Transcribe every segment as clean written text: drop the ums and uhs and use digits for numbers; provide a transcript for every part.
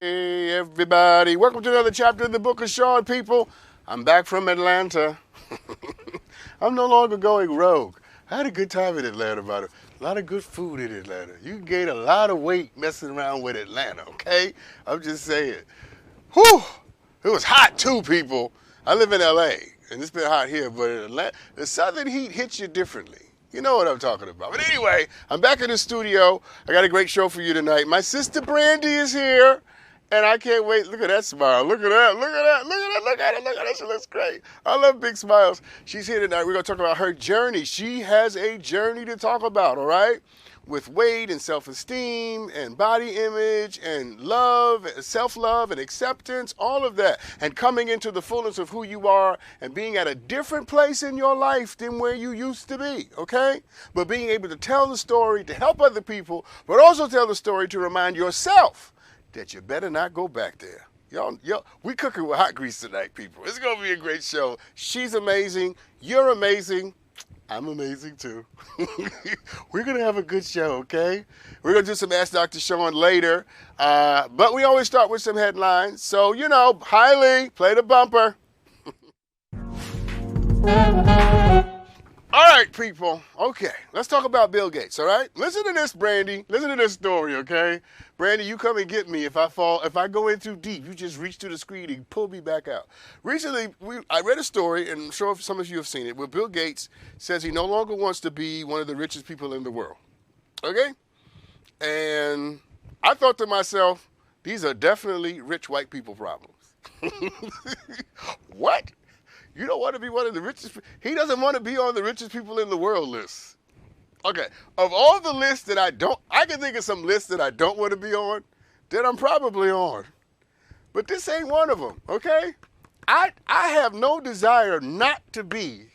Hey everybody, welcome to another chapter in the book of Sean, people. I'm back from Atlanta. I'm no longer going rogue. I had a good time in Atlanta, about a lot of good food in Atlanta. You can gain a lot of weight messing around with Atlanta, okay? I'm just saying. Whew! It was hot too, people. I live in LA, and it's been hot here, but in Atlanta, the southern heat hits you differently. You know what I'm talking about. But anyway, I'm back in the studio. I got a great show for you tonight. My sister Brandy is here. And I can't wait. Look at that smile. Look at that. Look at that. Look at that. Look at it. Look at that. She looks great. I love big smiles. She's here tonight. We're going to talk about her journey. She has a journey to talk about, all right? With weight and self-esteem and body image and love, self-love and acceptance, all of that. And coming into the fullness of who you are and being at a different place in your life than where you used to be, okay? But being able to tell the story to help other people, but also tell the story to remind yourself that you better not go back there. Y'all, we cooking with hot grease tonight, people. It's going to be a great show. She's amazing. You're amazing. I'm amazing, too. We're going to have a good show, okay? We're going to do some Ask Dr. Sean later. But we always start with some headlines. So, you know, Hailey, play the bumper. All right, people. Okay, let's talk about Bill Gates, all right? Listen to this, Brandy. Listen to this story, okay? Brandy, you come and get me if I fall. If I go in too deep, you just reach to the screen and pull me back out. Recently, I read a story, and I'm sure some of you have seen it, where Bill Gates says he no longer wants to be one of the richest people in the world, okay? And I thought to myself, these are definitely rich white people problems. What? You don't want to be one of the richest. He doesn't want to be on the richest people in the world list. Okay, of all the lists that I can think of some lists that I don't want to be on, that I'm probably on. But this ain't one of them, okay? I have no desire not to be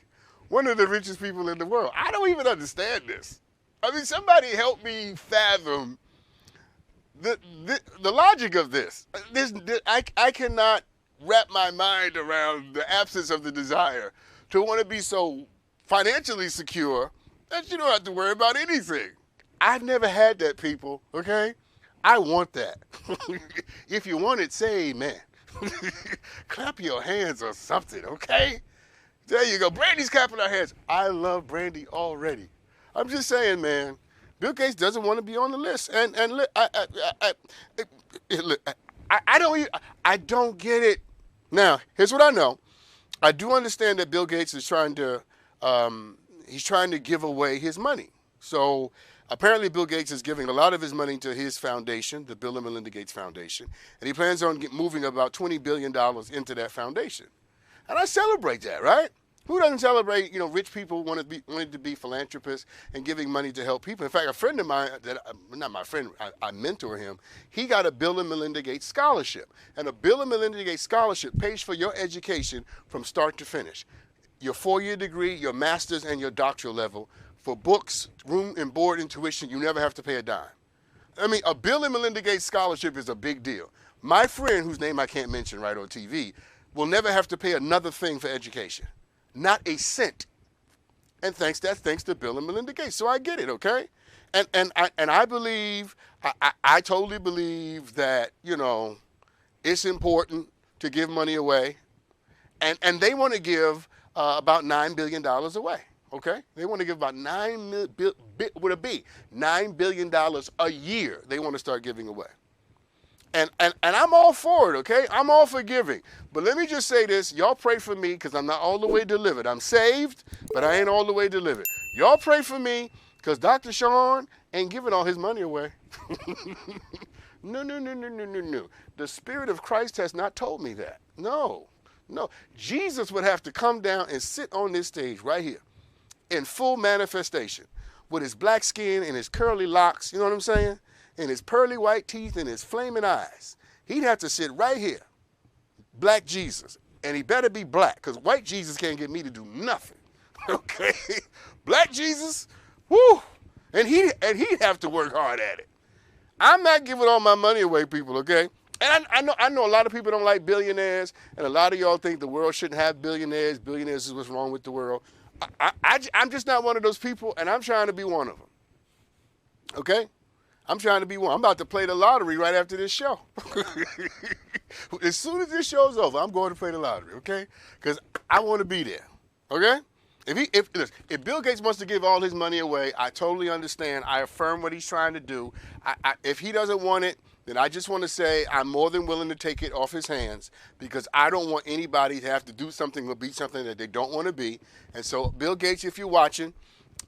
one of the richest people in the world. I don't even understand this. I mean, somebody help me fathom the logic of this. I cannot wrap my mind around the absence of the desire to want to be so financially secure that you don't have to worry about anything. I've never had that, people, okay? I want that. If you want it, say amen. Clap your hands or something, okay? There you go. Brandy's clapping her hands. I love Brandy already. I'm just saying, man, Bill Gates doesn't want to be on the list. And I don't get it. Now, here's what I know. I do understand that Bill Gates is trying to give away his money. So apparently Bill Gates is giving a lot of his money to his foundation, the Bill and Melinda Gates Foundation, and he plans on moving about $20 billion into that foundation. And I celebrate that, right? Who doesn't celebrate, rich people wanting to be philanthropists and giving money to help people? In fact, a friend of mine, not my friend, I mentor him, he got a Bill and Melinda Gates scholarship. And a Bill and Melinda Gates scholarship pays for your education from start to finish. Your 4-year degree, your master's, and your doctoral level. For books, room and board and tuition, you never have to pay a dime. I mean, a Bill and Melinda Gates scholarship is a big deal. My friend, whose name I can't mention right on TV, will never have to pay another thing for education. Not a cent. And that's thanks to Bill and Melinda Gates. So I get it, okay? And I believe, I totally believe that, it's important to give money away. And they want to give about $9 billion away, okay? They want to give about $9 billion a year they want to start giving away. And I'm all for it, okay? I'm all for giving. But let me just say this. Y'all pray for me because I'm not all the way delivered. I'm saved, but I ain't all the way delivered. Y'all pray for me because Dr. Sean ain't giving all his money away. No. The Spirit of Christ has not told me that. No. Jesus would have to come down and sit on this stage right here in full manifestation with his black skin and his curly locks, you know what I'm saying? And his pearly white teeth and his flaming eyes. He'd have to sit right here, black Jesus. And he better be black, because white Jesus can't get me to do nothing. Okay? Black Jesus, whoo! And he'd have to work hard at it. I'm not giving all my money away, people, okay? And I know a lot of people don't like billionaires, and a lot of y'all think the world shouldn't have billionaires. Billionaires is what's wrong with the world. I'm just not one of those people, and I'm trying to be one of them. Okay? I'm trying to be one. I'm about to play the lottery right after this show. As soon as this show's over, I'm going to play the lottery, okay? Because I want to be there, okay? If Bill Gates wants to give all his money away, I totally understand. I affirm what he's trying to do. If he doesn't want it, then I just want to say I'm more than willing to take it off his hands because I don't want anybody to have to do something or be something that they don't want to be. And so, Bill Gates, if you're watching,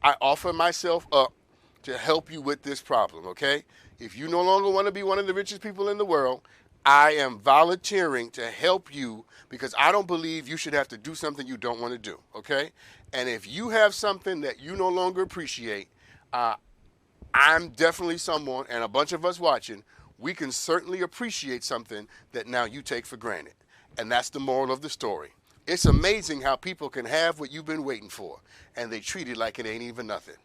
I offer myself up to help you with this problem, okay? If you no longer want to be one of the richest people in the world, I am volunteering to help you because I don't believe you should have to do something you don't want to do, okay? And if you have something that you no longer appreciate, I'm definitely someone, and a bunch of us watching, we can certainly appreciate something that now you take for granted. And that's the moral of the story. It's amazing how people can have what you've been waiting for, and they treat it like it ain't even nothing.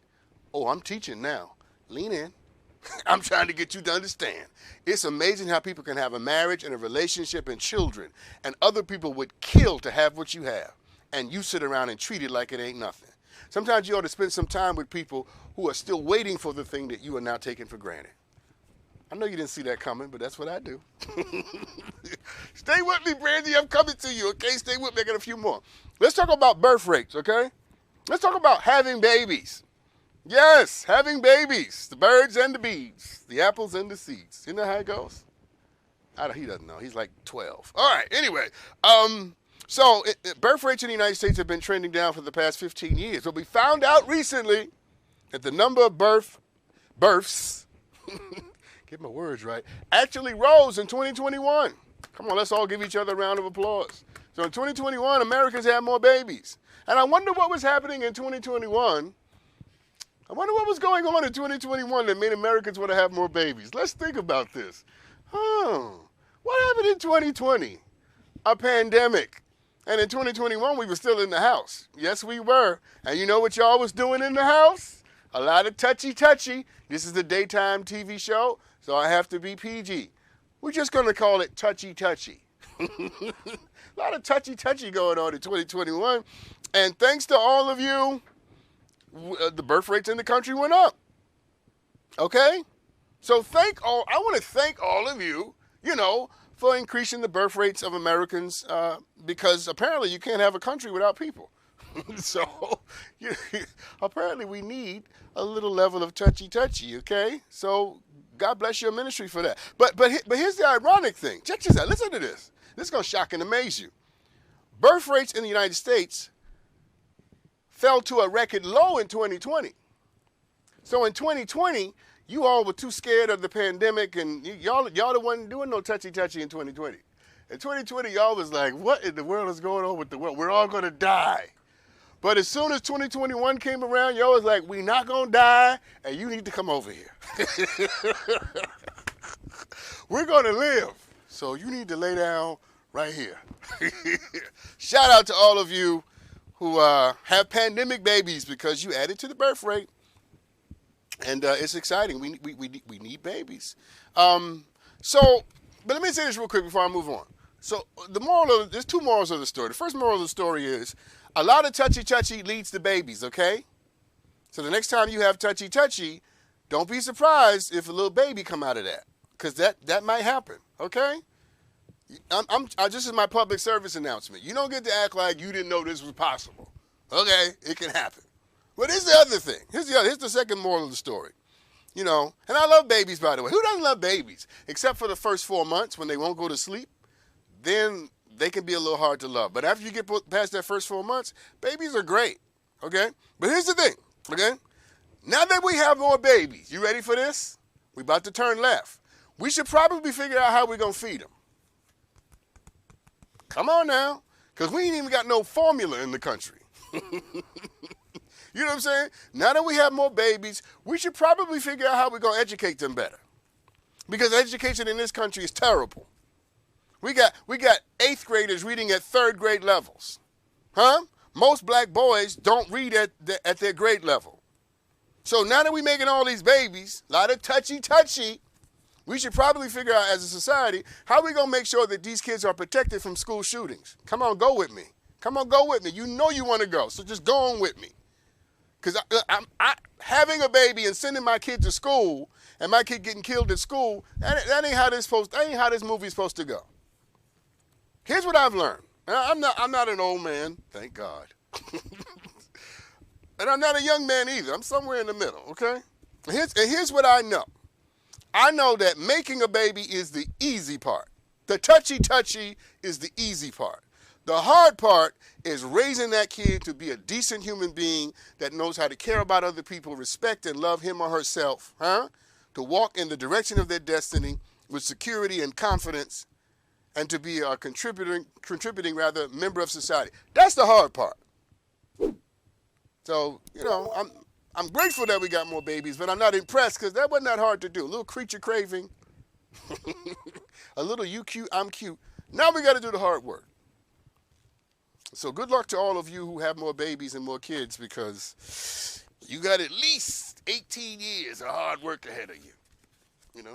Oh, I'm teaching now. Lean in. I'm trying to get you to understand. It's amazing how people can have a marriage and a relationship and children, and other people would kill to have what you have, and you sit around and treat it like it ain't nothing. Sometimes you ought to spend some time with people who are still waiting for the thing that you are now taking for granted. I know you didn't see that coming, but that's what I do. Stay with me, Brandy. I'm coming to you, okay? Stay with me. I got a few more. Let's talk about birth rates, okay? Let's talk about having babies. Yes, having babies. The birds and the bees. The apples and the seeds. You know how it goes? He doesn't know. He's like 12. All right, anyway. So birth rates in the United States have been trending down for the past 15 years. But we found out recently that the number of births, get my words right, actually rose in 2021. Come on, let's all give each other a round of applause. So in 2021, Americans had more babies. And I wonder what was happening in 2021. I wonder what was going on in 2021 that made Americans want to have more babies. Let's think about this. What happened in 2020? A pandemic. And in 2021, we were still in the house. Yes, we were. And you know what y'all was doing in the house? A lot of touchy-touchy. This is a daytime TV show, so I have to be PG. We're just going to call it touchy-touchy. A lot of touchy-touchy going on in 2021. And thanks to all of you, the birth rates in the country went up. Okay? So I want to thank all of you, for increasing the birth rates of Americans because apparently you can't have a country without people. So apparently we need a little level of touchy-touchy, okay? So God bless your ministry for that. But here's the ironic thing. Check this out. Listen to this. This is going to shock and amaze you. Birth rates in the United States fell to a record low in 2020. So in 2020, you all were too scared of the pandemic, and y'all wasn't doing no touchy-touchy in 2020. In 2020, y'all was like, what in the world is going on with the world? We're all going to die. But as soon as 2021 came around, y'all was like, we not going to die, and you need to come over here. We're going to live, so you need to lay down right here. Shout out to all of you who have pandemic babies because you added to the birth rate. And it's exciting. We need babies. But let me say this real quick before I move on. So there's two morals of the story. The first moral of the story is a lot of touchy-touchy leads to babies, okay? So the next time you have touchy-touchy, don't be surprised if a little baby come out of that, because that might happen, okay? This is my public service announcement. You don't get to act like you didn't know this was possible. Okay, it can happen. But here's the other thing. Here's the second moral of the story. And I love babies, by the way. Who doesn't love babies? Except for the first 4 months when they won't go to sleep. Then they can be a little hard to love. But after you get past that first 4 months, babies are great. Okay? But here's the thing. Okay? Now that we have more babies, you ready for this? We're about to turn left. We should probably figure out how we're going to feed them. Come on now. Because we ain't even got no formula in the country. You know what I'm saying? Now that we have more babies, we should probably figure out how we're going to educate them better. Because education in this country is terrible. We got 8th graders reading at 3rd grade levels. Huh? Most black boys don't read at their grade level. So now that we're making all these babies, a lot of touchy-touchy, we should probably figure out as a society how we're going to make sure that these kids are protected from school shootings. Come on, go with me. Come on, go with me. You know you want to go, so just go on with me. Because having a baby and sending my kid to school and my kid getting killed at school, that ain't how this movie's supposed to go. Here's what I've learned. I'm not an old man, thank God. And I'm not a young man either. I'm somewhere in the middle, okay? Here's what I know. I know that making a baby is the easy part. The touchy is the easy part. The hard part is raising that kid to be a decent human being that knows how to care about other people, respect and love him or herself, to walk in the direction of their destiny with security and confidence, and to be a contributing member of society. That's the hard part. So, I'm grateful that we got more babies, but I'm not impressed because that wasn't that hard to do. A little creature craving, a little you cute, I'm cute. Now we got to do the hard work. So good luck to all of you who have more babies and more kids, because you got at least 18 years of hard work ahead of you.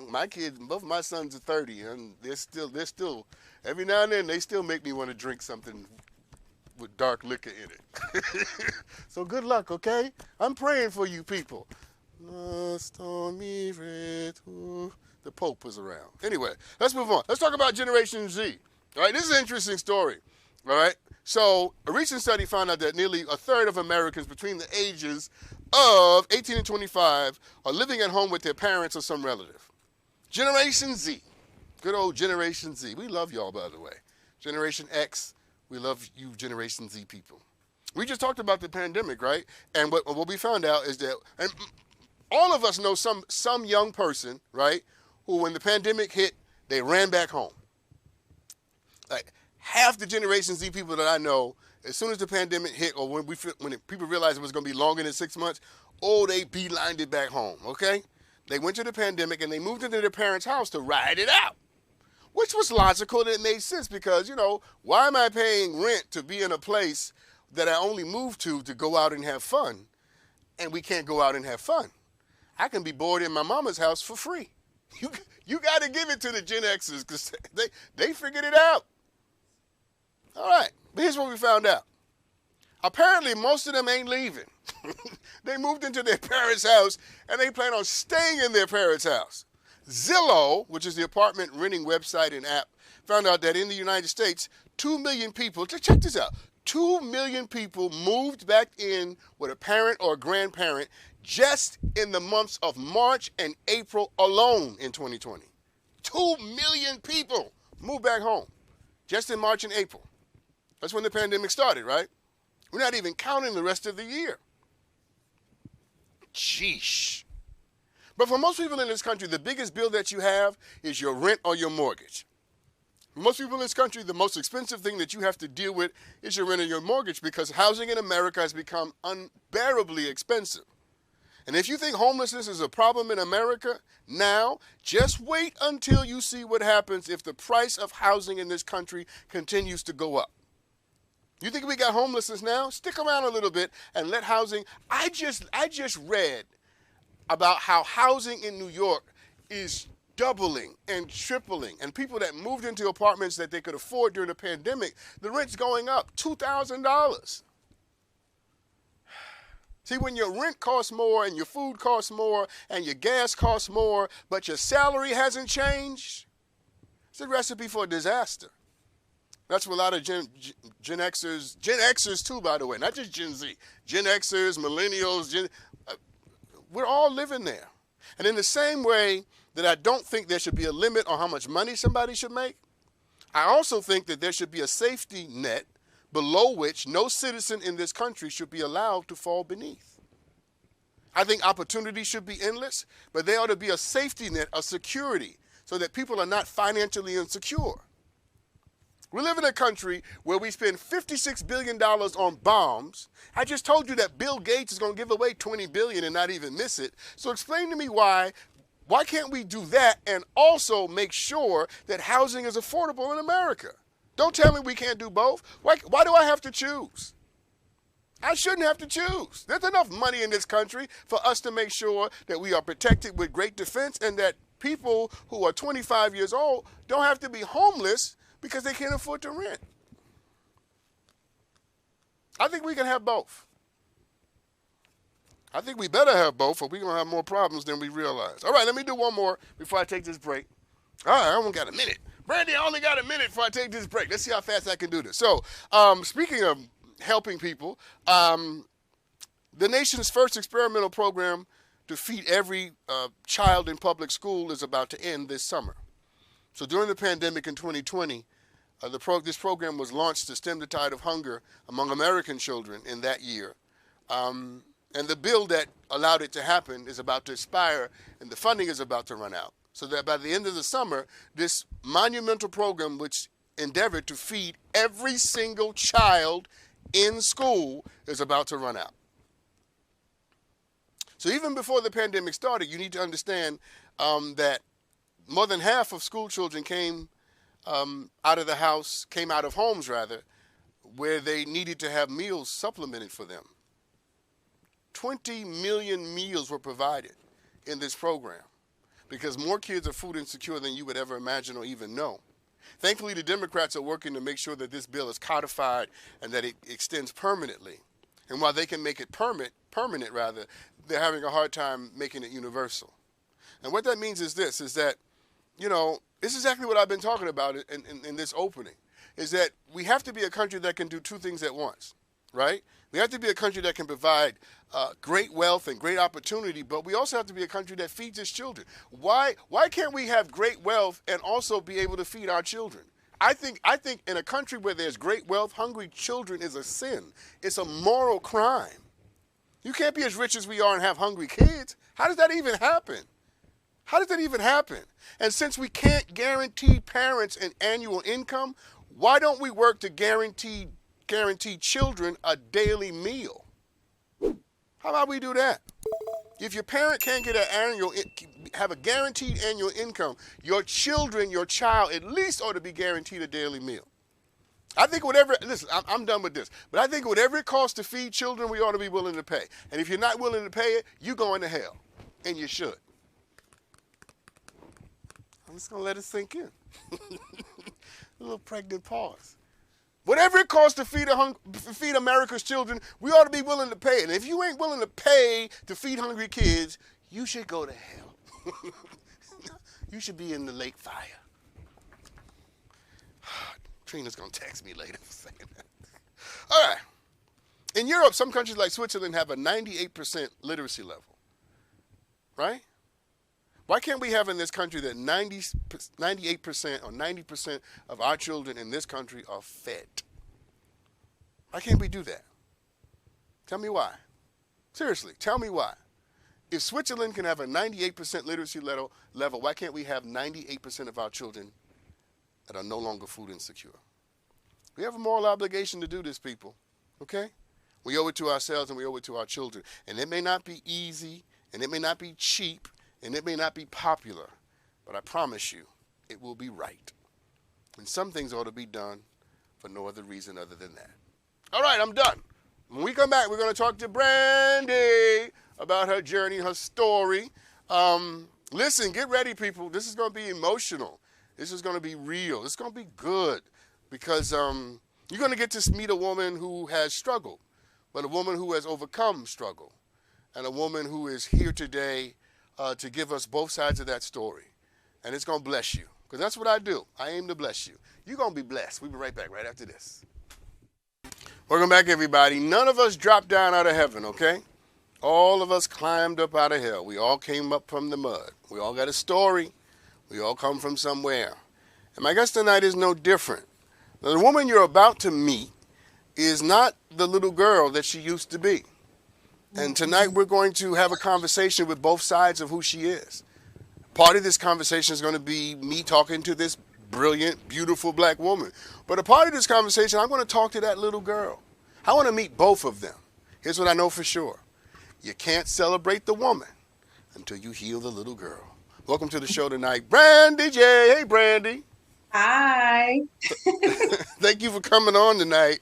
My kids, both my sons are 30, and they're still, every now and then, they still make me want to drink something with dark liquor in it. So good luck, okay? I'm praying for you people. The Pope was around. Anyway, let's move on. Let's talk about Generation Z. All right, this is an interesting story. All right, so a recent study found out that nearly a third of Americans between the ages of 18 and 25 are living at home with their parents or some relative. Generation Z, good old Generation Z. We love y'all, by the way. Generation X, we love you Generation Z people. We just talked about the pandemic, right? And what we found out is that, and all of us know some young person, right, who when the pandemic hit, they ran back home. Like half the Generation Z people that I know, as soon as the pandemic hit, or when people realized it was going to be longer than 6 months, they beelined it back home, okay? They went to the pandemic and they moved into their parents' house to ride it out, which was logical and it made sense because, why am I paying rent to be in a place that I only moved to go out and have fun, and we can't go out and have fun? I can be bored in my mama's house for free. You got to give it to the Gen Xers because they figured it out. All right, but here's what we found out. Apparently, most of them ain't leaving. They moved into their parents' house, and they plan on staying in their parents' house. Zillow, which is the apartment renting website and app, found out that in the United States, 2 million people, check this out, 2 million people moved back in with a parent or a grandparent just in the months of March and April alone in 2020. 2 million people moved back home just in March and April. That's when the pandemic started, right? We're not even counting the rest of the year. Sheesh. But for most people in this country, the biggest bill that you have is your rent or your mortgage. For most people in this country, the most expensive thing that you have to deal with is your rent or your mortgage because housing in America has become unbearably expensive. And if you think homelessness is a problem in America now, just wait until you see what happens if the price of housing in this country continues to go up. You think we got homelessness now? Stick around a little bit and let housing. I just read about how housing in New York is doubling and tripling, and people that moved into apartments that they could afford during the pandemic, the rent's going up $2,000. See, when your rent costs more and your food costs more and your gas costs more, but your salary hasn't changed, it's a recipe for disaster. That's what a lot of Gen Xers too, by the way, not just Gen Z, Gen Xers, millennials, we're all living there. And in the same way that I don't think there should be a limit on how much money somebody should make, I also think that there should be a safety net below which no citizen in this country should be allowed to fall beneath. I think opportunity should be endless, but there ought to be a safety net, a security, so that people are not financially insecure. We live in a country where we spend $56 billion on bombs. I just told you that Bill Gates is going to give away $20 billion and not even miss it. So explain to me why can't we do that and also make sure that housing is affordable in America? Don't tell me we can't do both. Why do I have to choose? I shouldn't have to choose. There's enough money in this country for us to make sure that we are protected with great defense and that people who are 25 years old don't have to be homeless because they can't afford to rent. I think we can have both. I think we better have both, or we're going to have more problems than we realize. All right, let me do one more before I take this break. All right, I only got a minute. Brandy, I only got a minute before I take this break. Let's see how fast I can do this. So, speaking of helping people, the nation's first experimental program to feed every child in public school is about to end this summer. So during the pandemic in 2020, this program was launched to stem the tide of hunger among American children in that year. And the bill that allowed it to happen is about to expire, and the funding is about to run out. So that by the end of the summer, this monumental program, which endeavored to feed every single child in school, is about to run out. So even before the pandemic started, you need to understand that more than half of school children came out of homes rather, where they needed to have meals supplemented for them. 20 million meals were provided in this program because more kids are food insecure than you would ever imagine or even know. Thankfully, the Democrats are working to make sure that this bill is codified and that it extends permanently. And while they can make it permanent rather, they're having a hard time making it universal. And what that means is this, is that, this is exactly what I've been talking about in this opening, is that we have to be a country that can do two things at once, right? We have to be a country that can provide great wealth and great opportunity, but we also have to be a country that feeds its children. Why can't we have great wealth and also be able to feed our children? I think in a country where there's great wealth, hungry children is a sin. It's a moral crime. You can't be as rich as we are and have hungry kids. How does that even happen? How does that even happen? And since we can't guarantee parents an annual income, why don't we work to guarantee children a daily meal? How about we do that? If your parent can't get have a guaranteed annual income, your child at least ought to be guaranteed a daily meal. I think listen, I'm done with this, but I think whatever it costs to feed children, we ought to be willing to pay. And if you're not willing to pay it, you're going to hell. And you should. I'm just going to let it sink in. A little pregnant pause. Whatever it costs to feed America's children, we ought to be willing to pay it. And if you ain't willing to pay to feed hungry kids, you should go to hell. You should be in the lake fire. Trina's going to text me later for saying that. All right. In Europe, some countries like Switzerland have a 98% literacy level. Right? Why can't we have in this country that 98% or 90% of our children in this country are fed? Why can't we do that? Tell me why. Seriously, tell me why. If Switzerland can have a 98% literacy level, why can't we have 98% of our children that are no longer food insecure? We have a moral obligation to do this, people. Okay? We owe it to ourselves and we owe it to our children. And it may not be easy, and it may not be cheap, and it may not be popular, but I promise you, it will be right. And some things ought to be done for no other reason other than that. All right, I'm done. When we come back, we're going to talk to Brandy about her journey, her story. Listen, get ready, people. This is going to be emotional. This is going to be real. It's going to be good because you're going to get to meet a woman who has struggled, but a woman who has overcome struggle, and a woman who is here today to give us both sides of that story. And it's going to bless you, because that's what I do. I aim to bless you. You're going to be blessed. We'll be right back right after this. Welcome back, everybody. None of us dropped down out of heaven, okay? All of us climbed up out of hell. We all came up from the mud. We all got a story. We all come from somewhere. And my guest tonight is no different. Now, the woman you're about to meet is not the little girl that she used to be. And tonight we're going to have a conversation with both sides of who she is. Part of this conversation is going to be me talking to this brilliant, beautiful black woman. But a part of this conversation, I'm going to talk to that little girl. I want to meet both of them. Here's what I know for sure. You can't celebrate the woman until you heal the little girl. Welcome to the show tonight, Brandy J. Hey, Brandy. Hi. Thank you for coming on tonight.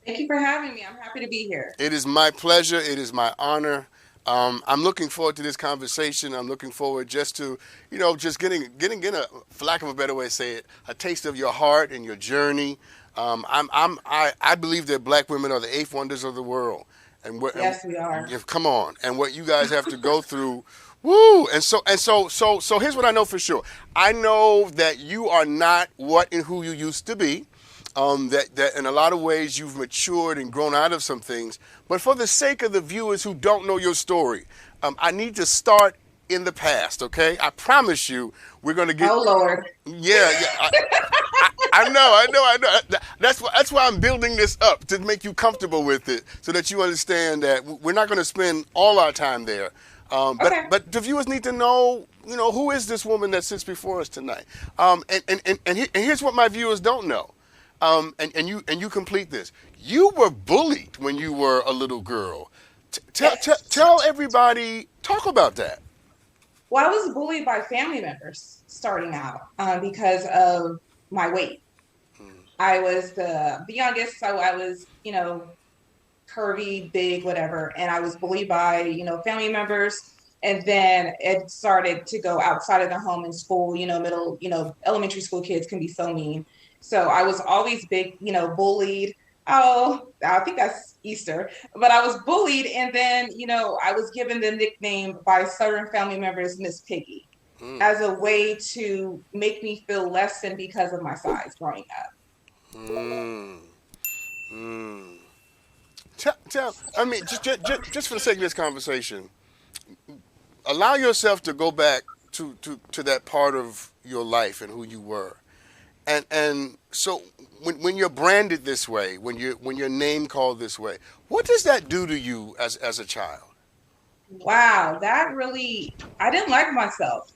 Thank you for having me. I'm happy to be here. It is my pleasure. It is my honor. I'm looking forward to this conversation. I'm looking forward just to, just getting a, for lack of a better way to say it, a taste of your heart and your journey. I believe that black women are the eighth wonders of the world. and what and Yes, we are. come on, and what you guys have to go through. Woo! And so here's what I know for sure. I know that you are not what and who you used to be. That in a lot of ways you've matured and grown out of some things. But for the sake of the viewers who don't know your story, I need to start in the past. Okay, I promise you, we're going to get. Oh Lord. Yeah, yeah. I know. That's why I'm building this up to make you comfortable with it, so that you understand that we're not going to spend all our time there. But Okay. but the viewers need to know, who is this woman that sits before us tonight? And here's what my viewers don't know. And you complete this. You were bullied when you were a little girl. Yes. Tell everybody. Talk about that. Well, I was bullied by family members starting out because of my weight. I was the youngest, so I was, curvy, big, whatever, and I was bullied by, family members. And then it started to go outside of the home in school, middle, elementary school kids can be so mean. So I was always big, bullied. Oh, I think that's Easter, but I was bullied. And then, I was given the nickname by certain family members, Miss Piggy, Mm, as a way to make me feel less than because of my size growing up. mm, mm. I mean, just for the sake of this conversation, allow yourself to go back to that part of your life and who you were. And so when you're branded this way, when your name called this way, what does that do to you as a child? Wow, that really, I didn't like myself.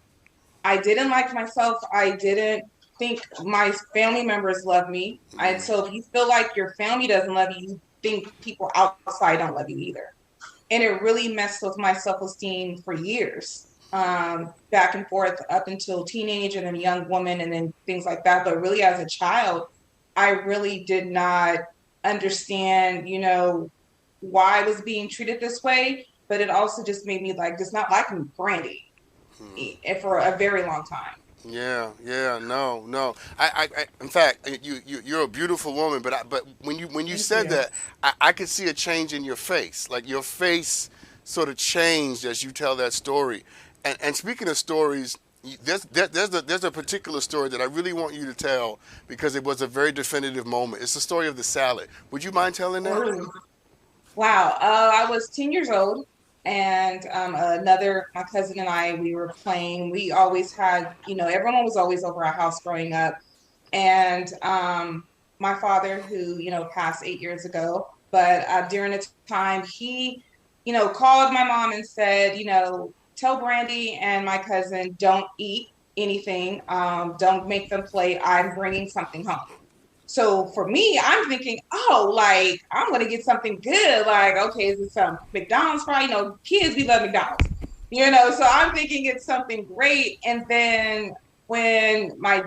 I didn't like myself. I didn't think my family members love me. And Mm, so if you feel like your family doesn't love you, you think people outside don't love you either. And it really messed with my self-esteem for years, back and forth up until teenage and then young woman and then things like that. But really, as a child, I really did not understand, why I was being treated this way. But it also just made me like just not like Brandy mm. for a very long time. Yeah, yeah, no, no. In fact, you're a beautiful woman, but when you Thank said you. that, I could see a change in your face. Like your face sort of changed as you tell that story. And speaking of stories, there's a particular story that I really want you to tell because it was a very definitive moment. It's the story of the salad. Would you mind telling that? Ooh. Wow. I was 10 years old, and my cousin and I, we were playing. We always had, everyone was always over our house growing up. And my father, who, passed 8 years ago, but during the time, he, called my mom and said, tell Brandy and my cousin, don't eat anything, don't make them play. I'm bringing something home. So for me, I'm thinking, oh, like I'm gonna get something good. Like, okay, is it some McDonald's fry? Kids, we love McDonald's. So I'm thinking it's something great. And then when my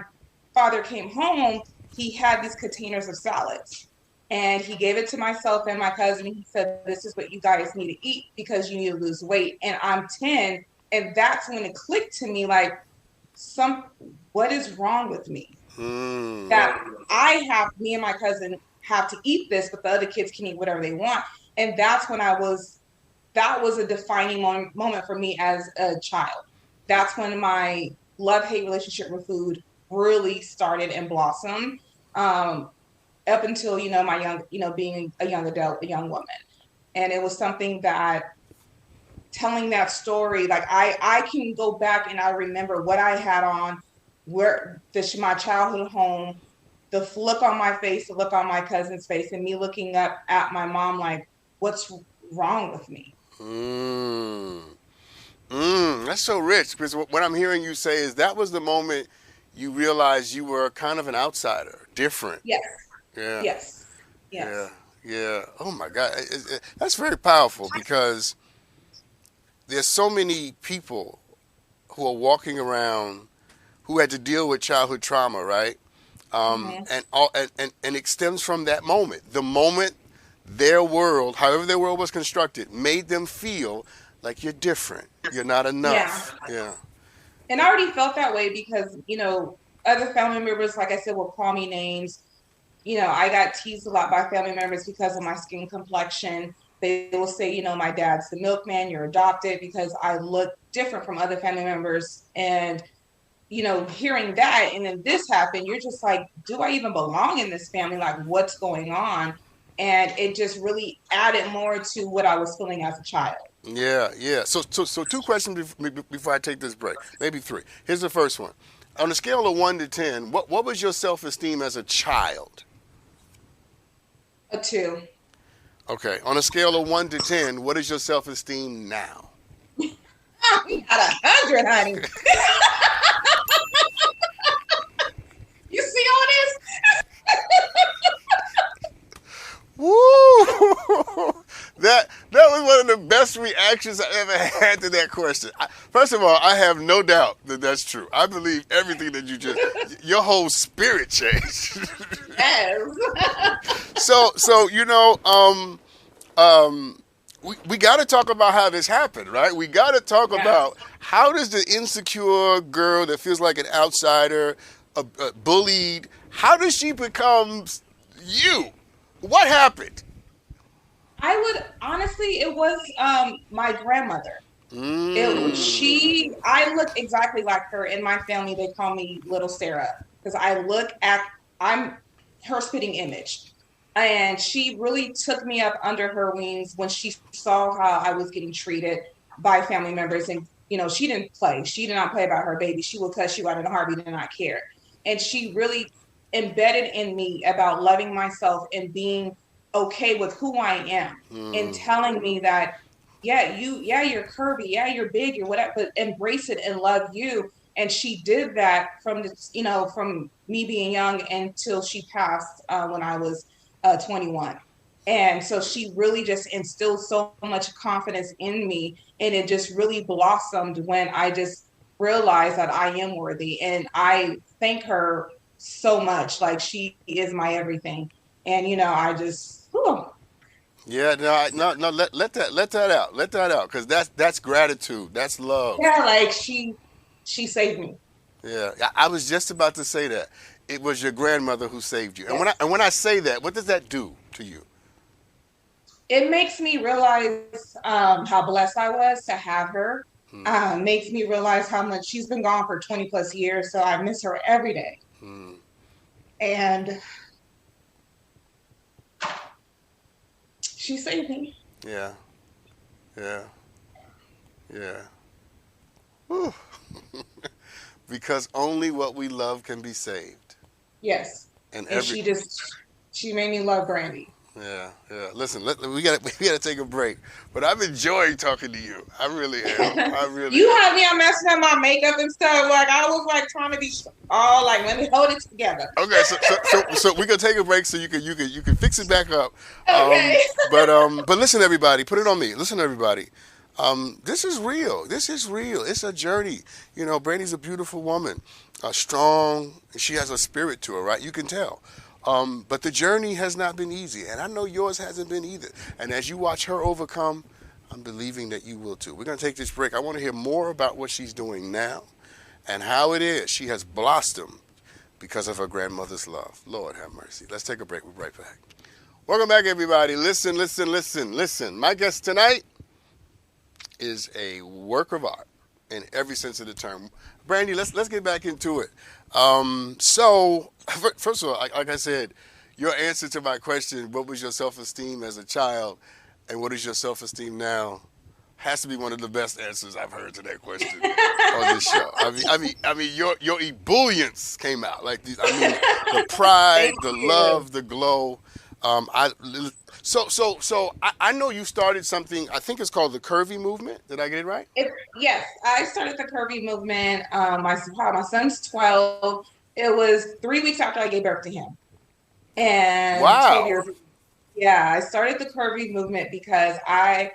father came home, he had these containers of salads. And he gave it to myself and my cousin. He said, this is what you guys need to eat because you need to lose weight. And I'm 10. And that's when it clicked to me like, some what is wrong with me? Mm, That me and my cousin have to eat this, but the other kids can eat whatever they want. And that was a defining moment for me as a child. That's when my love-hate relationship with food really started and blossomed. Up until, my young, being a young adult, a young woman. And it was something that telling that story, like I can go back and I remember what I had on, my childhood home, the look on my face, the look on my cousin's face, and me looking up at my mom like, what's wrong with me? mm, that's so rich because what I'm hearing you say is that was the moment you realized you were kind of an outsider, different. Yes, Yeah, yes, yeah, yes. yeah. Oh my God, that's very powerful because there's so many people who are walking around who had to deal with childhood trauma, right? Hmm. And it stems from that moment. The moment their world, however their world was constructed, made them feel like you're different, you're not Yeah. enough. Yeah. And I already felt that way because, other family members, like I said, will call me names. I got teased a lot by family members because of my skin complexion. They will say, my dad's the milkman, you're adopted, because I look different from other family members. And, hearing that, and then this happened, you're just like, do I even belong in this family? Like, what's going on? And it just really added more to what I was feeling as a child. Yeah, yeah. So two questions before I take this break. Maybe three. Here's the first one. On a scale of 1 to 10, what was your self-esteem as a child? A 2. Okay. On a scale of 1 to 10, what is your self-esteem now? We got 100, honey. You see all this? Woo! That was one of the best reactions I ever had to that question. First of all, I have no doubt that that's true. I believe everything that you your whole spirit changed. Yes. So we got to talk about how this happened, right? We got to talk about how does the insecure girl that feels like an outsider, bullied, how does she become you? What happened? I would honestly, it was my grandmother. I look exactly like her. In my family, they call me Little Sarah because I'm her spitting image. And she really took me up under her wings when she saw how I was getting treated by family members. And, she didn't play. She did not play about her baby. She will cuss you out in a heartbeat and not care. And she really embedded in me about loving myself and being okay with who I am and telling me that, you're curvy. Yeah, you're big, you're whatever, but embrace it and love you. And she did that from me being young until she passed when I was 21. And so she really just instilled so much confidence in me, and it just really blossomed when I just realized that I am worthy. And I thank her so much. Like, she is my everything. And I just Yeah, no. Let that out, because that's gratitude. That's love. yeah, like she saved me. Yeah, I was just about to say that. It was your grandmother who saved you. Yes. And when I say that, what does that do to you? It makes me realize how blessed I was to have her. Makes me realize how much she's been gone for 20 plus years, so I miss her every day. And she saved me. Yeah. Whew. Because only what we love can be saved. Yes. And she made me love Brandy. Yeah. Listen, we got to take a break. But I'm enjoying talking to you. I really am. You had me on messing up my makeup and stuff. Like, I was like trying to be all like, let me hold it together. Okay, so we're gonna take a break so you can fix it back up. Okay. But listen, everybody, put it on me. Listen, everybody. This is real. It's a journey. Brandy's a beautiful woman, strong. She has a spirit to her, right? You can tell. But the journey has not been easy, and I know yours hasn't been either. And as you watch her overcome, I'm believing that you will too. We're going to take this break. I want to hear more about what she's doing now and how it is she has blossomed because of her grandmother's love. Lord have mercy. Let's take a break. We'll be right back. Welcome back, everybody. Listen. My guest tonight is a work of art in every sense of the term. Brandy, let's get back into it. So, first of all, like I said, your answer to my question, what was your self-esteem as a child and what is your self-esteem now, has to be one of the best answers I've heard to that question on this show. I mean, your ebullience came out. The pride, the love, the glow. So I know you started something. I think it's called the Curvy Movement. Did I get it right? Yes, I started the Curvy Movement. My son's 12. It was 3 weeks after I gave birth to him. And wow. I started the Curvy Movement because I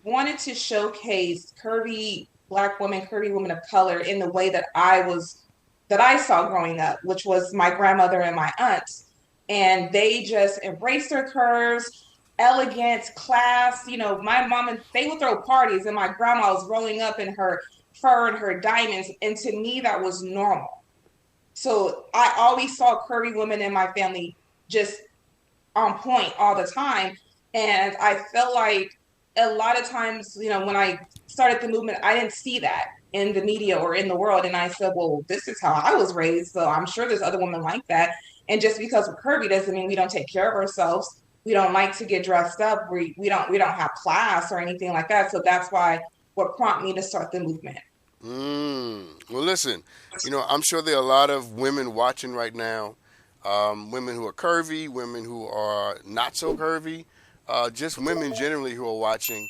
wanted to showcase curvy Black women, curvy women of color in the way that I saw growing up, which was my grandmother and my aunts. And they just embraced their curves, elegance, class. My mom, and they would throw parties and my grandma was rolling up in her fur and her diamonds. And to me, that was normal. So I always saw curvy women in my family just on point all the time. And I felt like a lot of times, when I started the movement, I didn't see that in the media or in the world. And I said, well, this is how I was raised. So I'm sure there's other women like that. And just because we're curvy doesn't mean we don't take care of ourselves. We don't like to get dressed up. We don't have class or anything like that. So that's why what prompted me to start the movement. Well, listen, I'm sure there are a lot of women watching right now, women who are curvy, women who are not so curvy, just women generally who are watching,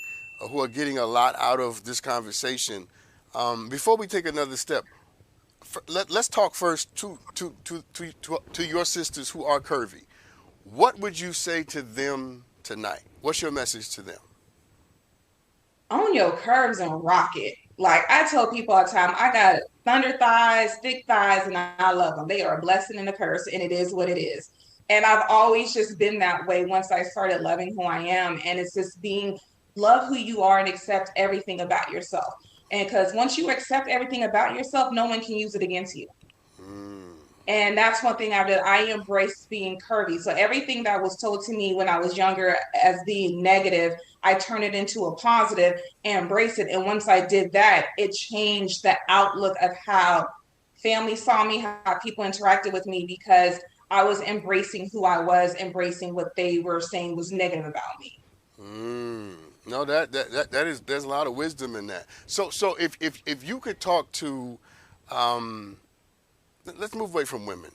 who are getting a lot out of this conversation. Before we take another step, let's talk first to your sisters who are curvy. What would you say to them tonight? What's your message to them? Own your curves and rock it. Like I tell people all the time, I got thunder thighs, thick thighs, and I love them. They are a blessing and a curse, and it is what it is. And I've always just been that way once I started loving who I am. And it's just being love who you are and accept everything about yourself. And because once you accept everything about yourself, no one can use it against you. Mm, And that's one thing I did. I embraced being curvy. So everything that was told to me when I was younger as being negative, I turned it into a positive and embraced it. And once I did that, it changed the outlook of how family saw me, how people interacted with me, because I was embracing who I was, embracing what they were saying was negative about me. mm. No, that is, there's a lot of wisdom in that. So if you could talk to, um, let's move away from women.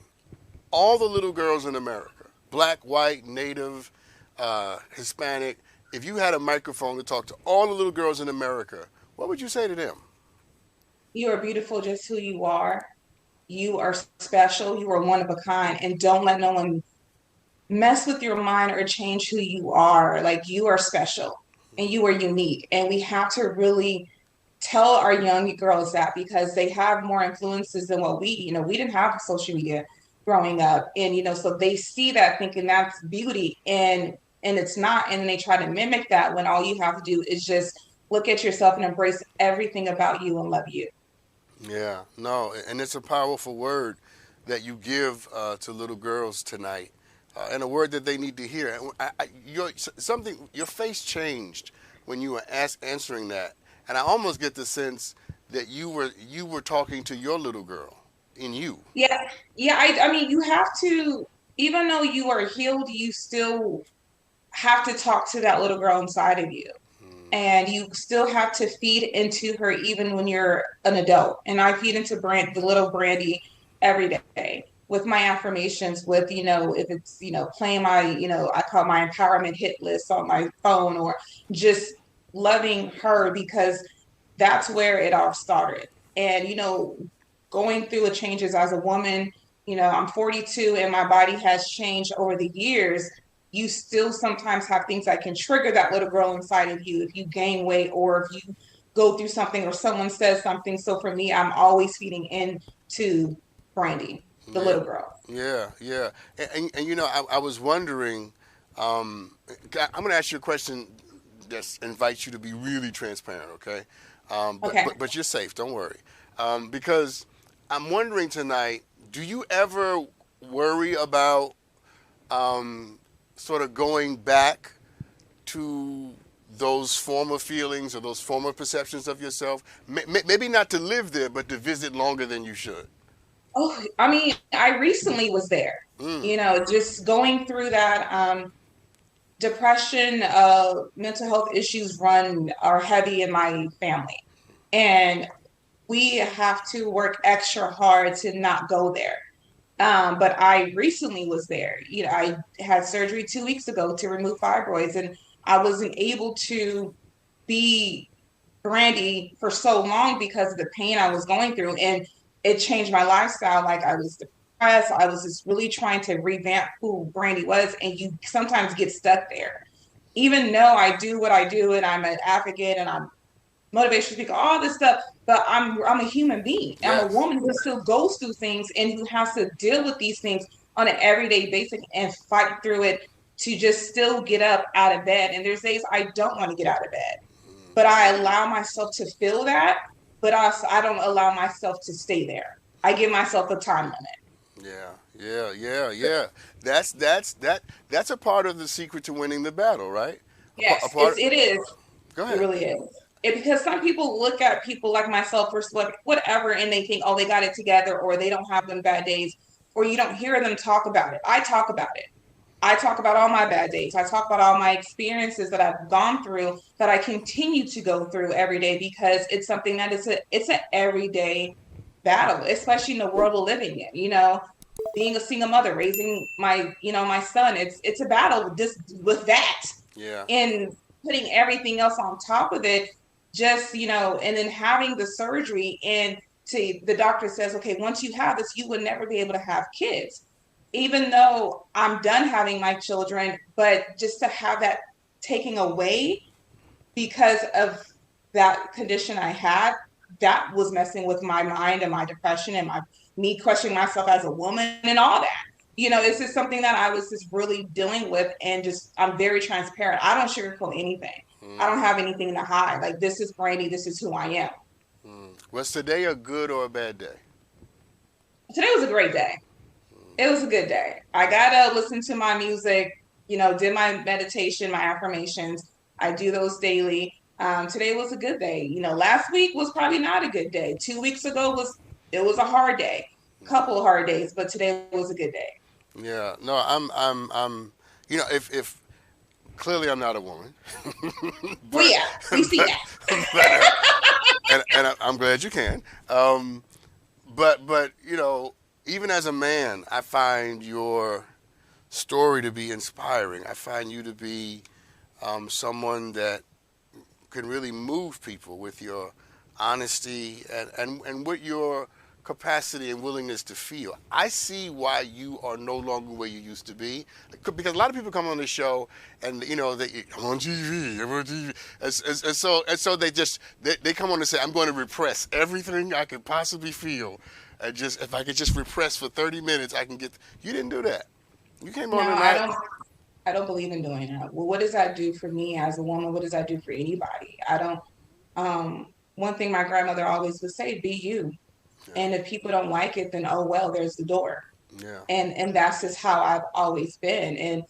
All the little girls in America, black, white, native, Hispanic. If you had a microphone to talk to all the little girls in America, what would you say to them? You are beautiful just who you are. You are special. You are one of a kind. And don't let no one mess with your mind or change who you are. Like you are special and you are unique. And we have to really tell our young girls that because they have more influences than what we didn't have social media growing up. And, so they see that thinking that's beauty and it's not. And then they try to mimic that when all you have to do is just look at yourself and embrace everything about you and love you. Yeah, no, and it's a powerful word that you give to little girls tonight, and a word that they need to hear. Your face changed when you were answering that, and I almost get the sense that you were talking to your little girl in you. Yeah. Yeah. I mean, you have to, even though you are healed, you still have to talk to that little girl inside of you. And you still have to feed into her even when you're an adult. And I feed into the little Brandy every day with my affirmations, with, if it's, playing my, I call my empowerment hit list on my phone, or just loving her because that's where it all started. And, going through the changes as a woman, I'm 42 and my body has changed over the years. You still sometimes have things that can trigger that little girl inside of you if you gain weight or if you go through something or someone says something. So for me, I'm always feeding into Brandy, the Yeah, little girl. yeah. And I was wondering. I'm going to ask you a question that invites you to be really transparent, okay? But, Okay. but you're safe. Don't worry, because I'm wondering tonight. Do you ever worry about sort of going back to those former feelings or those former perceptions of yourself? Maybe not to live there, but to visit longer than you should. Oh, I mean, I recently was there, Mm, just going through that. Depression, mental health issues are heavy in my family. And we have to work extra hard to not go there. But I recently was there. I had surgery 2 weeks ago to remove fibroids, and I wasn't able to be Brandy for so long because of the pain I was going through. And it changed my lifestyle. Like I was depressed. I was just really trying to revamp who Brandy was. And you sometimes get stuck there. Even though I do what I do and I'm an advocate and I'm motivational speaker, all this stuff, but I'm a human being. I'm a yes. woman who still goes through things and who has to deal with these things on an everyday basis and fight through it to just still get up out of bed. And there's days I don't want to get out of bed, but I allow myself to feel that, but also I don't allow myself to stay there. I give myself a time limit. Yeah. That's a part of the secret to winning the battle, right? A Yes, part. it is. Go It ahead. really is. Because some people look at people like myself or like whatever, and they think, oh, they got it together, or they don't have them bad days, or you don't hear them talk about it. I talk about it. I talk about all my bad days. I talk about all my experiences that I've gone through, that I continue to go through every day, because it's something that it's an everyday battle, especially in the world we're living in. Being a single mother, raising my son, it's a battle just with that, Yeah. and putting everything else on top of it, just and then having the surgery, and the doctor says, okay, once you have this, you would never be able to have kids, even though I'm done having my children. But just to have that taken away because of that condition I had, that was messing with my mind and my depression and my me questioning myself as a woman and all that. It's just something that I was just really dealing with, and just I'm very transparent. I don't sugarcoat anything. I don't have anything to hide. Like, this is Brandy, this is who I am. Was today a good or a bad day? Today was a great day. It was a good day. I got to listen to my music, did my meditation, my affirmations. I do those daily. Today was a good day. Last week was probably not a good day. 2 weeks ago was a hard day, couple of hard days, but today was a good day. Yeah. No, I'm. If clearly I'm not a woman, Well, but yeah, we see that. but and I'm glad you can. But even as a man, I find your story to be inspiring. I find you to be someone that can really move people with your honesty and with your capacity and willingness to feel. I see why you are no longer where you used to be, because a lot of people come on the show and I'm on TV, I'm on TV, and so they come on and say, I'm going to repress everything I could possibly feel, and just if I could just repress for 30 minutes, I can get. You didn't do that. You came No, on tonight. I don't believe in doing that. Well, what does that do for me as a woman? What does that do for anybody? I don't. One thing my grandmother always would say: "Be you." Yeah, And if people don't like it, then oh well, there's the door. yeah, And that's just how I've always been. And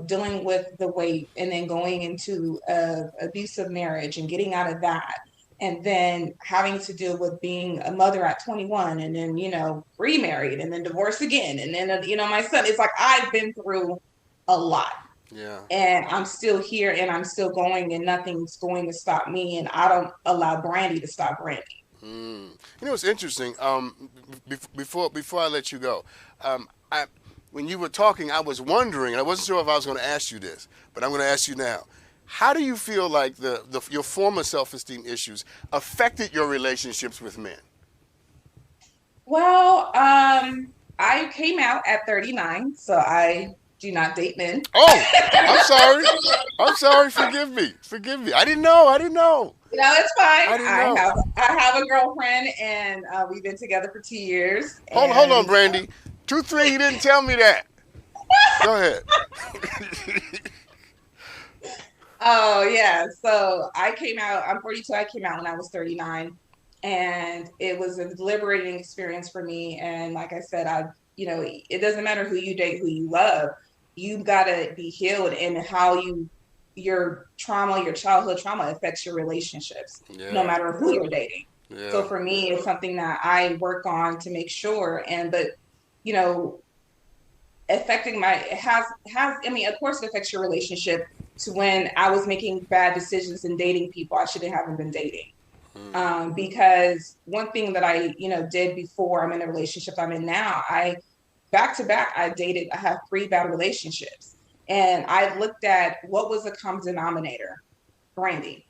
dealing with the weight, and then going into a abusive marriage and getting out of that, and then having to deal with being a mother at 21, and then remarried, and then divorced again, and then my son. It's like I've been through a lot, yeah. and I'm still here, and I'm still going, and nothing's going to stop me, and I don't allow Brandy to stop Brandy. Mm. It's interesting. Before I let you go, I when you were talking, I was wondering, and I wasn't sure if I was going to ask you this, but I'm going to ask you now. How do you feel like your former self-esteem issues affected your relationships with men? Well, I came out at 39, so I do not date men. Oh, I'm sorry. I'm sorry. Forgive me. Forgive me. I didn't know. I didn't know. It's fine. I didn't know. I have a girlfriend, and we've been together for 2 years. Hold on, And Brandy. 2-3. He didn't tell me that. Go ahead. oh yeah, so I came out. I'm 42. I came out when I was 39, and it was a liberating experience for me. And like I said, it doesn't matter who you date, who you love. You've got to be healed, and how your trauma, your childhood trauma affects your relationships, no Yeah. matter who you're dating. So Yeah. for me, it's something that I work on to make sure. But you know, affecting it has I mean, of course, it affects your relationship. To when I was making bad decisions and dating people I shouldn't have been dating. Because one thing that I did before I'm in the relationship I'm in now, I back to back I have 3 bad relationships, and I looked at what was the common denominator: Brandy.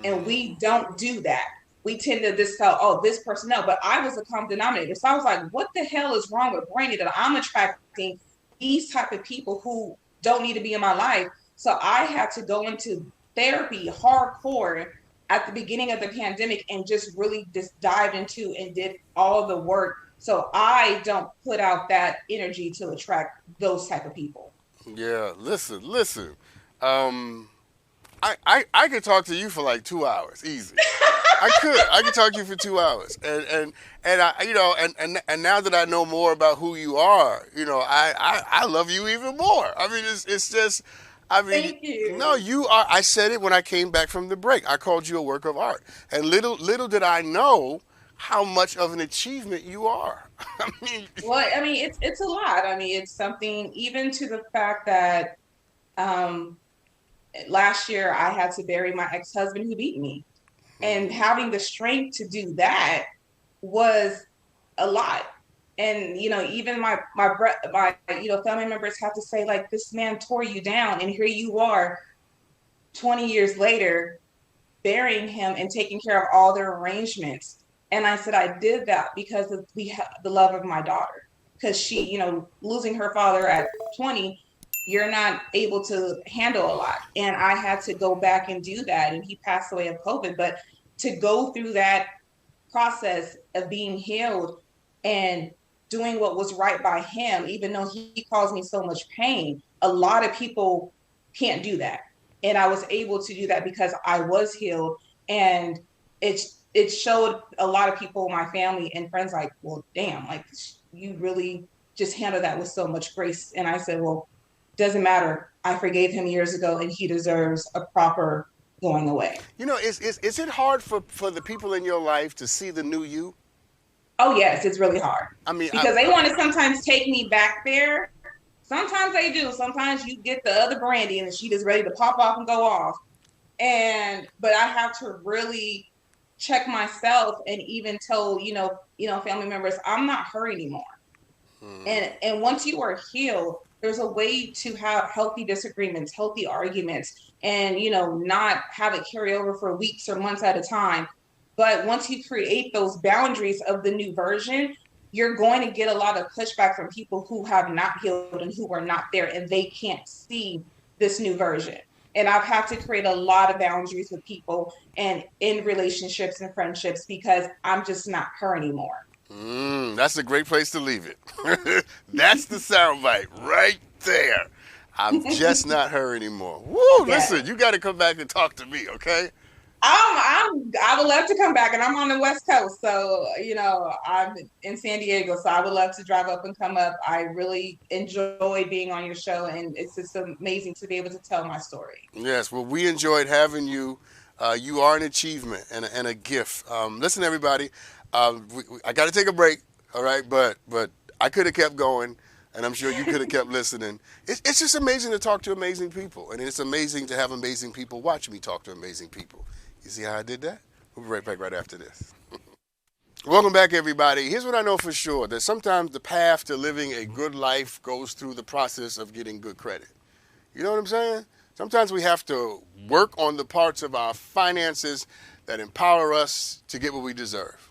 And we don't do that. We tend to just tell, oh, this person, no, but I was a common denominator. So I was like, what the hell is wrong with Brandy that I'm attracting these type of people who don't need to be in my life? So I had to go into therapy hardcore at the beginning of the pandemic, and just really just dived into and did all the work, so I don't put out that energy to attract those type of people. Yeah. Listen. Um, I could talk to you for like 2 hours, easy. I could talk to you for 2 hours, and I, and now that I know more about who you are, I love you even more. I mean, it's just, I mean, Thank no, you. you are. I said it when I came back from the break. I called you a work of art, and little did I know how much of an achievement you are. I mean, Well, I mean, it's a lot. I mean, it's something even to the fact that um, last year I had to bury my ex-husband who beat me, and having the strength to do that was a lot. And even my family members have to say like, this man tore you down, and here you are, 20 years later, burying him and taking care of all their arrangements. And I said I did that because of the love of my daughter, because she, losing her father at 20, you're not able to handle a lot. And I had to go back and do that. And he passed away of COVID. But to go through that process of being healed and doing what was right by him, even though he caused me so much pain, a lot of people can't do that. And I was able to do that because I was healed. And it showed a lot of people, my family and friends, like, well, damn, like you really just handled that with so much grace. And I said, well, doesn't matter. I forgave him years ago, and he deserves a proper going away. is it hard for the people in your life to see the new you? Oh yes, it's really hard I mean, because they want to sometimes take me back there. Sometimes they do. Sometimes you get the other Brandy and she just ready to pop off and go off. But I have to really check myself and even tell, family members, I'm not her anymore. And once you are healed, there's a way to have healthy disagreements, healthy arguments, and not have it carry over for weeks or months at a time. But once you create those boundaries of the new version, you're going to get a lot of pushback from people who have not healed and who are not there, and they can't see this new version. And I've had to create a lot of boundaries with people and in relationships and friendships because I'm just not her anymore. That's a great place to leave it. That's the soundbite right there. I'm just not her anymore. Woo! Yeah. Listen, you got to come back and talk to me, okay? I would love to come back, and I'm on the West Coast, so I'm in San Diego, so I would love to drive up and come up. I really enjoy being on your show, and it's just amazing to be able to tell my story. Yes. Well, we enjoyed having you. You are an achievement and a gift. Listen, everybody. I got to take a break. All right, but I could have kept going, and I'm sure you could have kept listening. It's just amazing to talk to amazing people, and it's amazing to have amazing people watch me talk to amazing people. You see how I did that? We'll be right back right after this. Welcome back, everybody. Here's what I know for sure, that sometimes the path to living a good life goes through the process of getting good credit. You know what I'm saying? Sometimes we have to work on the parts of our finances that empower us to get what we deserve.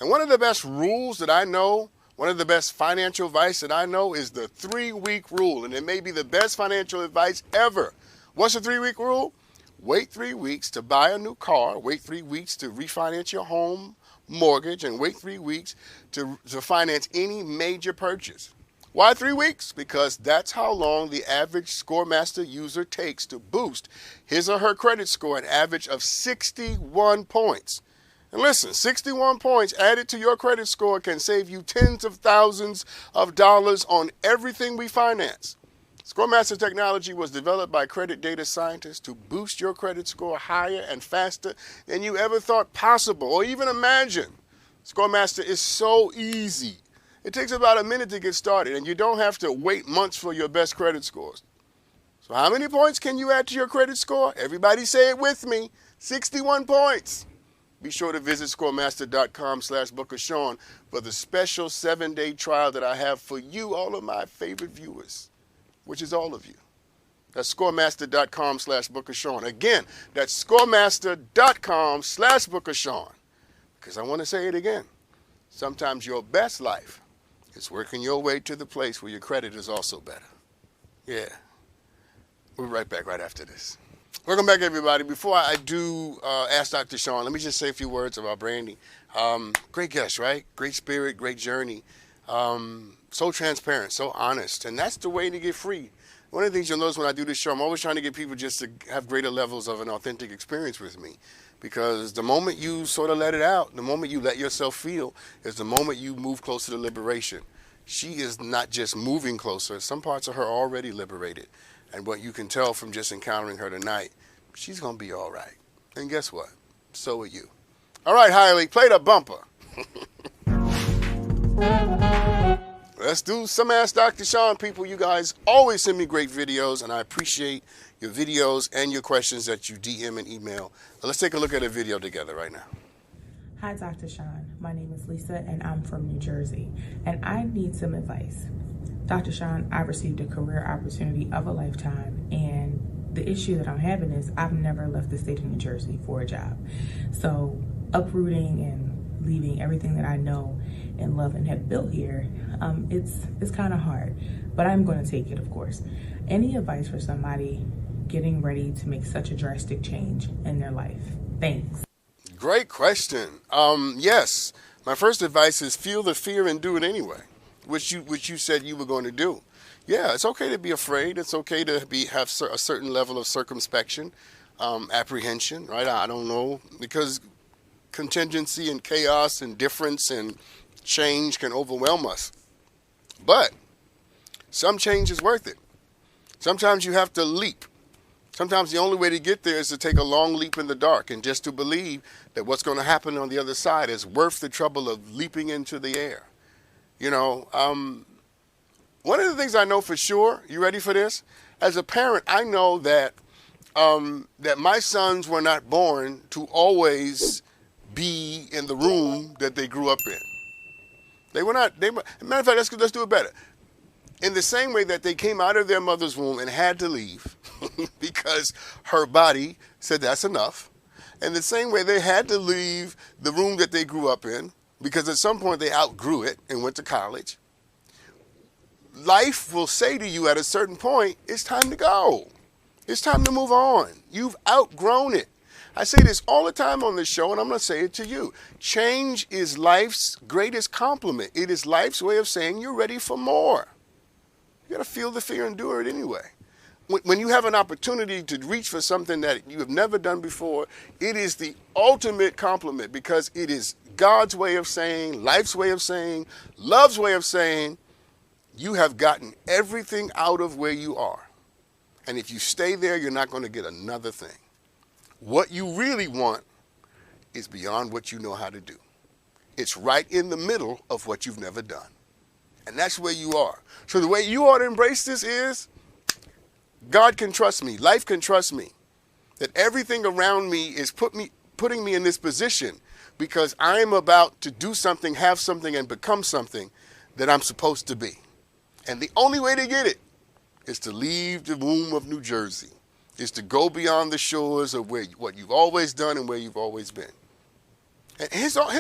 And one of the best rules that I know, one of the best financial advice that I know is the 3-week rule. And it may be the best financial advice ever. What's the 3-week rule? Wait 3 weeks to buy a new car. Wait 3 weeks to refinance your home mortgage. And wait 3 weeks to finance any major purchase. Why 3 weeks? Because that's how long the average ScoreMaster user takes to boost his or her credit score, an average of 61 points. And listen, 61 points added to your credit score can save you tens of thousands of dollars on everything we finance. ScoreMaster technology was developed by credit data scientists to boost your credit score higher and faster than you ever thought possible or even imagined. ScoreMaster is so easy. It takes about a minute to get started, and you don't have to wait months for your best credit scores. So how many points can you add to your credit score? Everybody say it with me. 61 points. Be sure to visit scoremaster.com/bookofsean for the special 7-day trial that I have for you, all of my favorite viewers, which is all of you. That's scoremaster.com/bookofsean. Again, that's scoremaster.com/bookofsean. Because I want to say it again. Sometimes your best life is working your way to the place where your credit is also better. Yeah. We'll be right back right after this. Welcome back, everybody. Before I do ask Dr. Sean, let me just say a few words about Brandy. Great guest, right? Great spirit, great journey. So transparent, so honest. And that's the way to get free. One of the things you'll notice when I do this show, I'm always trying to get people just to have greater levels of an authentic experience with me. Because the moment you sort of let it out, the moment you let yourself feel, is the moment you move closer to liberation. She is not just moving closer. Some parts of her are already liberated. And what you can tell from just encountering her tonight, she's going to be all right. And guess what? So are you. All right, Hailey, play the bumper. Let's do some Ask Dr. Sean, people. You guys always send me great videos, and I appreciate your videos and your questions that you DM and email. Let's take a look at a video together right now. Hi, Dr. Sean. My name is Lisa, and I'm from New Jersey, and I need some advice. Dr. Sean, I received a career opportunity of a lifetime, and the issue that I'm having is I've never left the state of New Jersey for a job. So uprooting and leaving everything that I know and love and have built here, it's kind of hard, but I'm going to take it, of course. Any advice for somebody getting ready to make such a drastic change in their life? Thanks. Great question. Yes, my first advice is feel the fear and do it anyway, which you said you were going to do. Yeah, it's okay to be afraid. It's okay to have a certain level of circumspection, apprehension, right? I don't know, because contingency and chaos and difference and change can overwhelm us. But some change is worth it. Sometimes you have to leap. Sometimes the only way to get there is to take a long leap in the dark and just to believe that what's going to happen on the other side is worth the trouble of leaping into the air. You know, one of the things I know for sure, you ready for this? As a parent, I know that that my sons were not born to always be in the room that they grew up in. They were not. Matter of fact, let's do it better. In the same way that they came out of their mother's womb and had to leave because her body said that's enough. In the same way they had to leave the room that they grew up in because at some point they outgrew it and went to college. Life will say to you at a certain point, it's time to go. It's time to move on. You've outgrown it. I say this all the time on this show, and I'm going to say it to you. Change is life's greatest compliment. It is life's way of saying you're ready for more. You got to feel the fear and do it anyway. When you have an opportunity to reach for something that you have never done before, it is the ultimate compliment because it is God's way of saying, life's way of saying, love's way of saying, you have gotten everything out of where you are. And if you stay there, you're not going to get another thing. What you really want is beyond what you know how to do. It's right in the middle of what you've never done. And that's where you are. So the way you ought to embrace this is, God can trust me. Life can trust me. That everything around me is putting me in this position because I'm about to do something, have something, and become something that I'm supposed to be. And the only way to get it is to leave the womb of New Jersey, is to go beyond the shores of what you've always done and where you've always been. And here's what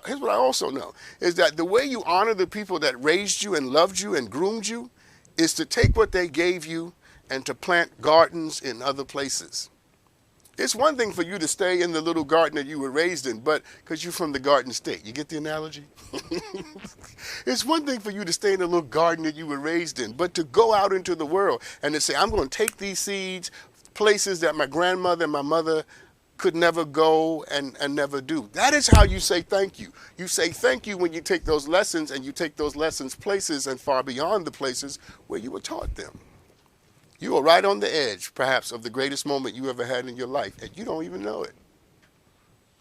I also know, is that the way you honor the people that raised you and loved you and groomed you is to take what they gave you and to plant gardens in other places. It's one thing for you to stay in the little garden that you were raised in, but because you're from the Garden State. You get the analogy? It's one thing for you to stay in the little garden that you were raised in, but to go out into the world and to say, I'm going to take these seeds, places that my grandmother and my mother could never go and never do. That is how you say thank you. You say thank you when you take those lessons and you take those lessons places and far beyond the places where you were taught them. You are right on the edge, perhaps, of the greatest moment you ever had in your life, and you don't even know it.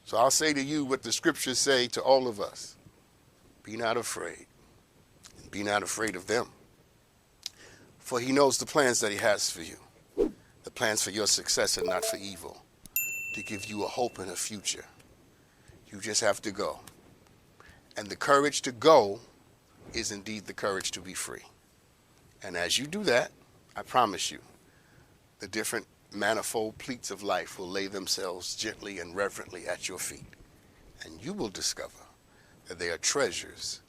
So I'll say to you what the scriptures say to all of us. Be not afraid. Be not afraid of them. For he knows the plans that he has for you. The plans for your success and not for evil. To give you a hope and a future. You just have to go. And the courage to go is indeed the courage to be free. And as you do that, I promise you, the different manifold pleats of life will lay themselves gently and reverently at your feet. And you will discover that they are treasures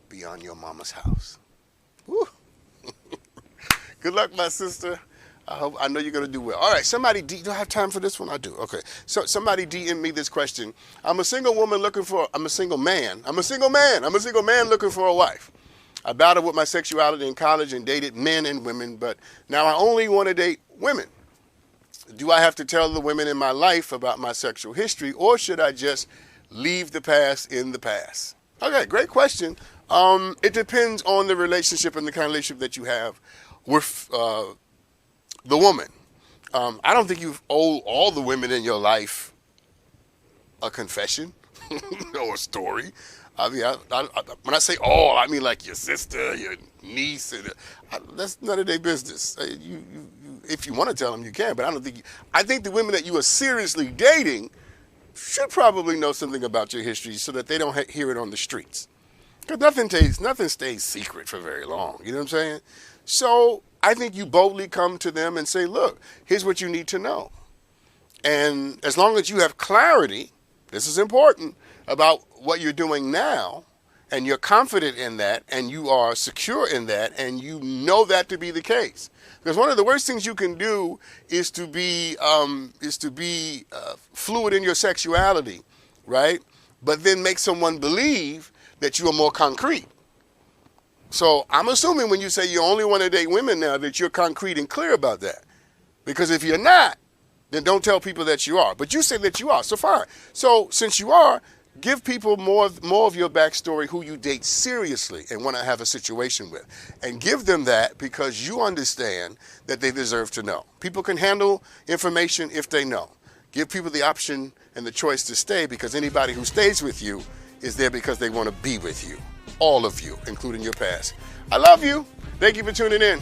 beyond your mama's house. Woo. Good luck, my sister. I know you're going to do well. All right, somebody, do I have time for this one? I do. Okay. So somebody DM me this question. I'm a single man looking for a wife. I battled with my sexuality in college and dated men and women, but now I only want to date women. Do I have to tell the women in my life about my sexual history, or should I just leave the past in the past? Okay, great question. It depends on the relationship and the kind of relationship that you have with the woman. I don't think you owe all the women in your life a confession or a story. I mean, when I say all, I mean like your sister, your niece, and that's none of their business. If you want to tell them, you can, but I don't think. I think the women that you are seriously dating should probably know something about your history so that they don't hear it on the streets. Because nothing stays secret for very long. You know what I'm saying? So I think you boldly come to them and say, look, here's what you need to know. And as long as you have clarity, this is important, about what you're doing now, and you're confident in that, and you are secure in that, and you know that to be the case. Because one of the worst things you can do is to be fluid in your sexuality, right? But then make someone believe that you are more concrete. So I'm assuming when you say you only want to date women now that you're concrete and clear about that. Because if you're not, then don't tell people that you are. But you say that you are, so fine. So since you are, give people more of your backstory, who you date seriously and want to have a situation with. And give them that because you understand that they deserve to know. People can handle information if they know. Give people the option and the choice to stay, because anybody who stays with you is there because they want to be with you. All of you, including your past. I love you. Thank you for tuning in.